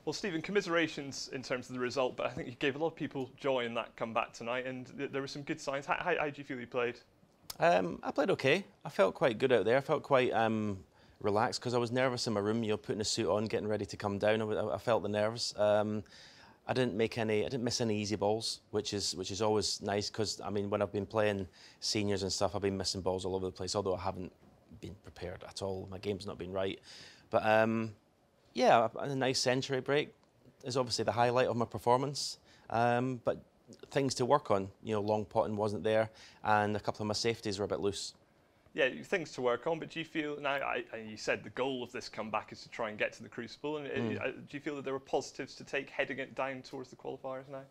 Well, Stephen, commiserations in terms of the result, but I think you gave a lot of people joy in that comeback tonight, and there were some good signs. How do you feel you played? I played okay. I felt quite good out there. I felt quite relaxed because I was nervous in my room. Putting a suit on, getting ready to come down. I felt the nerves. I didn't miss any easy balls, which is always nice because I mean when I've been playing seniors and stuff, I've been missing balls all over the place. Although I haven't been prepared at all. My game's not been right, but. Yeah, a nice century break is obviously the highlight of my performance. But things to work on, long potting wasn't there, and a couple of my safeties were a bit loose. Yeah, things to work on, but do you feel, now, you said the goal of this comeback is to try and get to the Crucible, and do you feel that there were positives to take heading it down towards the qualifiers now?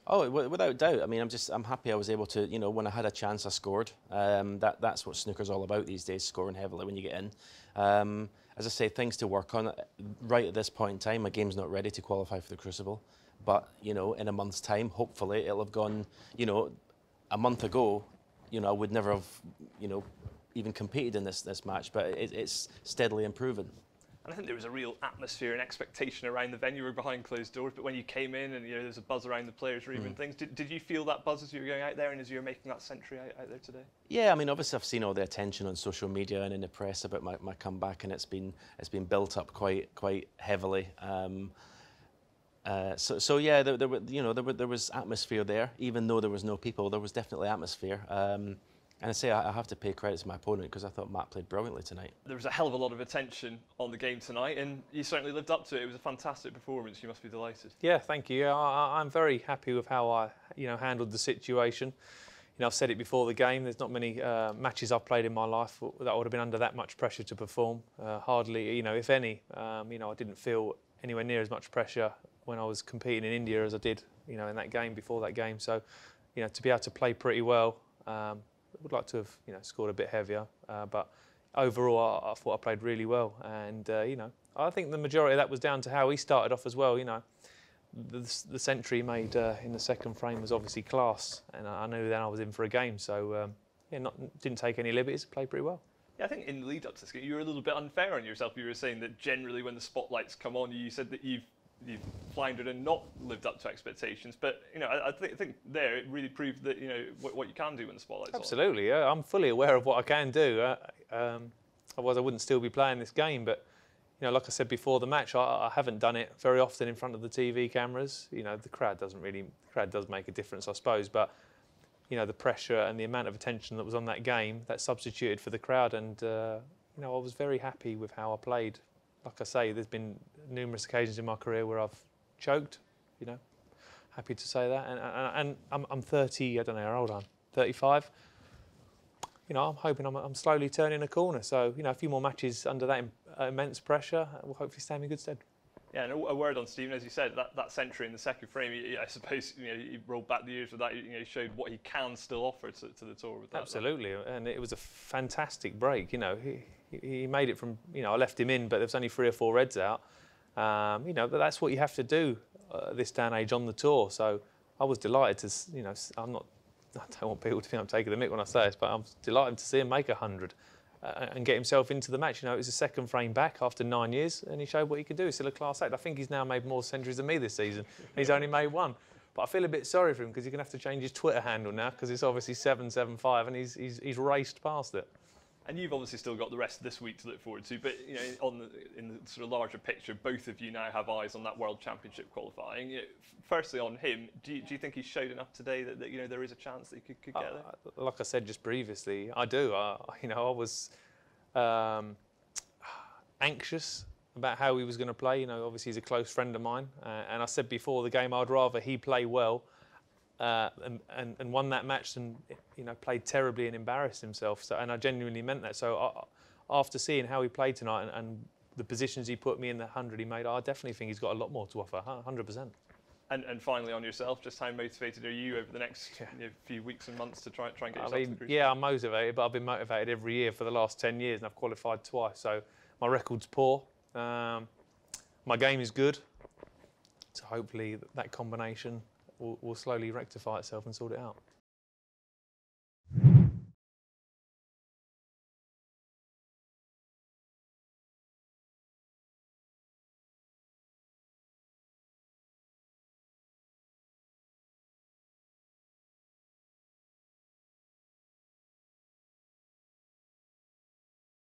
Oh, without doubt. I mean, I'm happy I was able to, when I had a chance, I scored. That's what snooker's all about these days, scoring heavily when you get in. As I say, things to work on. Right at this point in time, my game's not ready to qualify for the Crucible. But, in a month's time, hopefully, it'll have gone, a month ago, I would never have, even competed in this match. But it's steadily improving. And I think there was a real atmosphere and expectation around the venue. We were behind closed doors, but when you came in and there's a buzz around the players' room and things, did you feel that buzz as you were going out there and as you were making that century out there today? Yeah, I mean, obviously I've seen all the attention on social media and in the press about my comeback, and it's been built up quite heavily. So yeah, there was atmosphere there, even though there was no people. There was definitely atmosphere. And I say I have to pay credit to my opponent because I thought Matt played brilliantly tonight. There was a hell of a lot of attention on the game tonight, and you certainly lived up to it. It was a fantastic performance. You must be delighted. Yeah, thank you. I'm very happy with how I, handled the situation. I've said it before the game. There's not many matches I've played in my life that would have been under that much pressure to perform. Hardly, if any. I didn't feel anywhere near as much pressure when I was competing in India as I did, in that game before that game. So, to be able to play pretty well. Would like to have, scored a bit heavier, but overall, I thought I played really well, and I think the majority of that was down to how he started off as well. The century made in the second frame was obviously class, and I knew then I was in for a game. So didn't take any liberties, played pretty well. Yeah, I think in the lead up to this game, you were a little bit unfair on yourself. You were saying that generally when the spotlights come on, you said that you've floundered and not lived up to expectations, but I think there it really proved that what you can do when the spotlight's on. Absolutely, yeah. I'm fully aware of what I can do. Otherwise, I wouldn't still be playing this game. But like I said before the match, I haven't done it very often in front of the TV cameras. The crowd does make a difference, I suppose. But the pressure and the amount of attention that was on that game, that substituted for the crowd, and I was very happy with how I played. Like I say, there's been numerous occasions in my career where I've choked, happy to say that. And I'm 30, I don't know how old I'm, 35. I'm hoping I'm slowly turning a corner. So, a few more matches under that immense pressure will hopefully stand me in good stead. Yeah, and a word on Stephen, as you said, that century in the second frame, I suppose, he rolled back the years with that, he showed what he can still offer to the tour with that. Absolutely, and it was a fantastic break, he made it from, I left him in, but there was only 3 or 4 reds out, but that's what you have to do this day and age on the tour, so I was delighted to, I don't want people to think I'm taking the mick when I say this, but I'm delighted to see him make 100. And get himself into the match. It was a second frame back after 9 years, and he showed what he could do. He's still a class act. I think he's now made more centuries than me this season. He's only made 1. But I feel a bit sorry for him because he's going to have to change his Twitter handle now because it's obviously 775, and he's raced past it. And you've obviously still got the rest of this week to look forward to, but in the sort of larger picture, both of you now have eyes on that World Championship qualifying. Firstly, on him, do you think he showed enough today that there is a chance that he could get there? Like I said just previously, I do. I was anxious about how he was going to play. Obviously he's a close friend of mine, and I said before the game I'd rather he play well and won that match than played terribly and embarrassed himself. So, and I genuinely meant that. So after seeing how he played tonight and the positions he put me in, the 100 he made, I definitely think he's got a lot more to offer, 100%. And finally on yourself, just how motivated are you over the next few weeks and months to try and get yourself to the Crucible? Yeah, I'm motivated, but I've been motivated every year for the last 10 years, and I've qualified twice. So my record's poor. My game is good. So hopefully that combination will slowly rectify itself and sort it out.